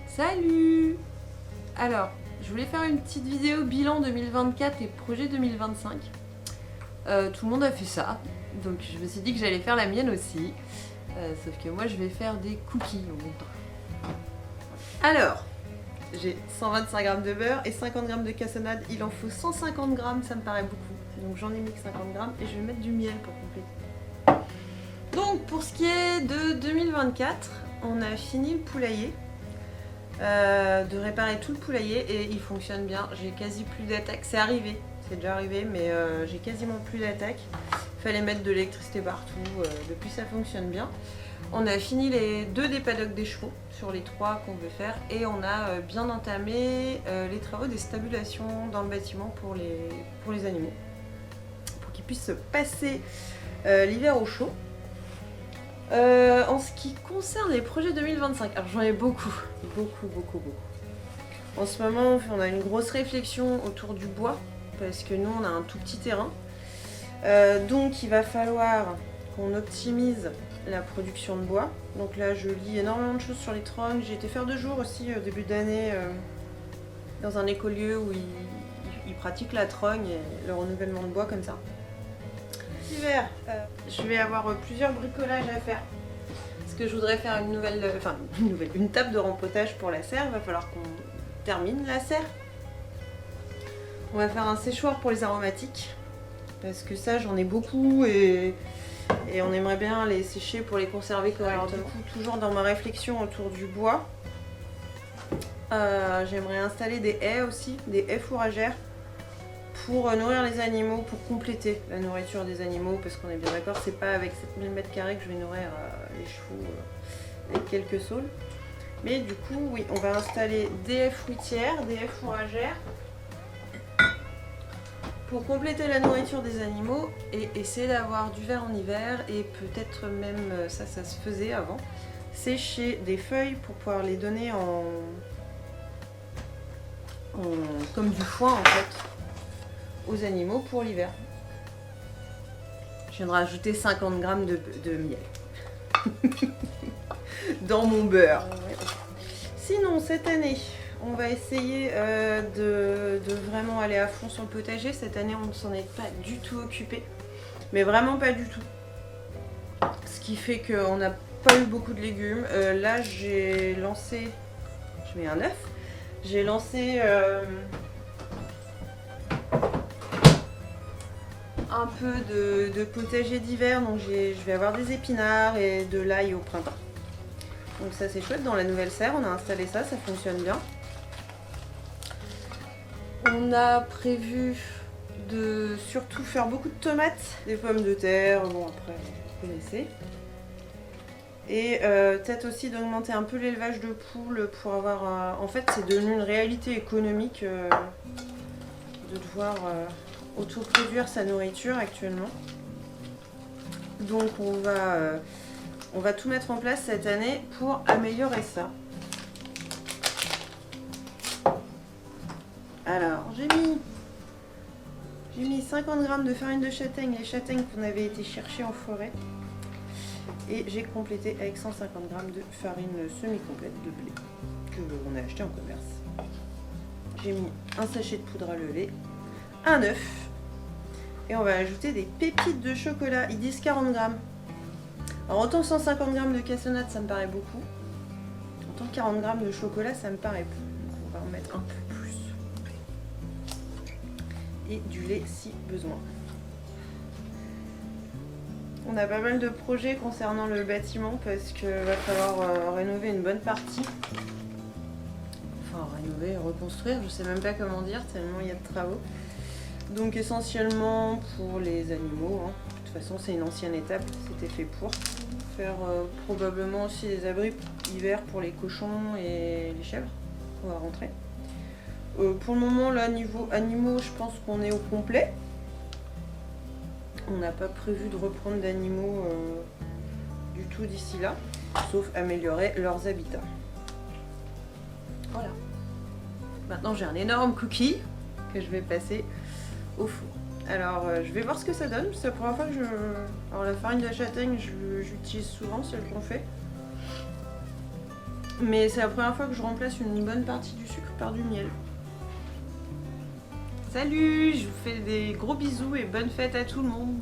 Salut! Alors, je voulais faire une petite vidéo bilan 2024 et projet 2025. Tout le monde a fait ça, donc je me suis dit que j'allais faire la mienne aussi. Sauf que moi je vais faire des cookies en même temps. Alors, j'ai 125 g de beurre et 50 g de cassonade. Il en faut 150 g, ça me paraît beaucoup. Donc j'en ai mis que 50 g et je vais mettre du miel pour compléter. Donc pour ce qui est de 2024, on a fini le poulailler. De réparer tout le poulailler et il fonctionne bien. J'ai quasi plus d'attaque. C'est arrivé, c'est déjà arrivé, mais j'ai quasiment plus d'attaque. Fallait mettre de l'électricité partout. Depuis, ça fonctionne bien. On a fini les 2 des paddocks des chevaux sur les 3 qu'on veut faire et on a bien entamé les travaux des stabulations dans le bâtiment pour les animaux pour qu'ils puissent passer l'hiver au chaud. En ce qui concerne les projets 2025, alors j'en ai beaucoup. En ce moment, on a une grosse réflexion autour du bois, parce que nous, on a un tout petit terrain. Donc, il va falloir qu'on optimise la production de bois. Donc là, je lis énormément de choses sur les troncs. J'ai été faire 2 jours aussi, au début d'année, dans un écolieu où ils pratiquent la trogne et le renouvellement de bois comme ça. Hiver, je vais avoir plusieurs bricolages à faire. Parce que je voudrais faire une table de rempotage pour la serre. Il va falloir qu'on termine la serre. On va faire un séchoir pour les aromatiques. Parce que ça, j'en ai beaucoup et on aimerait bien les sécher pour les conserver correctement. Alors, du coup, toujours dans ma réflexion autour du bois, j'aimerais installer des haies aussi, des haies fourragères. Pour nourrir les animaux, pour compléter la nourriture des animaux, parce qu'on est bien d'accord, c'est pas avec 7000 m² que je vais nourrir les chevaux avec quelques saules. Mais du coup, oui, on va installer des haies fruitières, des haies fourragères, pour compléter la nourriture des animaux et essayer d'avoir du verre en hiver et peut-être même, ça se faisait avant, sécher des feuilles pour pouvoir les donner comme du foin en fait. Aux animaux pour l'hiver. Je viens de rajouter 50 g de miel dans mon beurre. Sinon, cette année, on va essayer de vraiment aller à fond sur le potager. Cette année, on ne s'en est pas du tout occupé, mais vraiment pas du tout. Ce qui fait qu'on n'a pas eu beaucoup de légumes. Là, j'ai lancé, je mets un œuf, j'ai lancé un peu de potager d'hiver, donc je vais avoir des épinards et de l'ail au printemps. Donc ça c'est chouette, dans la nouvelle serre on a installé ça, ça fonctionne bien. On a prévu de surtout faire beaucoup de tomates, des pommes de terre, bon après vous connaissez. Et peut-être aussi d'augmenter un peu l'élevage de poules pour avoir... en fait c'est devenu une réalité économique de devoir... autoproduire sa nourriture actuellement. Donc on va tout mettre en place cette année pour améliorer ça. Alors j'ai mis 50 g de farine de châtaigne, les châtaignes qu'on avait été chercher en forêt. Et j'ai complété avec 150 g de farine semi-complète de blé que on a acheté en commerce. J'ai mis un sachet de poudre à lever, un œuf. Et on va ajouter des pépites de chocolat, ils disent 40 g. Alors autant 150 g de cassonade ça me paraît beaucoup, autant 40 g de chocolat ça me paraît peu. Donc on va en mettre un peu plus. Et du lait si besoin. On a pas mal de projets concernant le bâtiment parce qu'il va falloir rénover une bonne partie. Enfin rénover, reconstruire, je sais même pas comment dire tellement il y a de travaux. Donc essentiellement pour les animaux, hein. De toute façon c'est une ancienne étape, c'était fait pour. Faire probablement aussi des abris hiver pour les cochons et les chèvres. on va rentrer. Pour le moment, là, niveau animaux, je pense qu'on est au complet. On n'a pas prévu de reprendre d'animaux du tout d'ici là, sauf améliorer leurs habitats. Voilà. Maintenant, j'ai un énorme cookie que je vais passer au four. Alors, je vais voir ce que ça donne. C'est la première fois que je... Alors, la farine de châtaigne, j'utilise souvent, celle qu'on fait. Mais c'est la première fois que je remplace une bonne partie du sucre par du miel. Salut, je vous fais des gros bisous et bonne fête à tout le monde.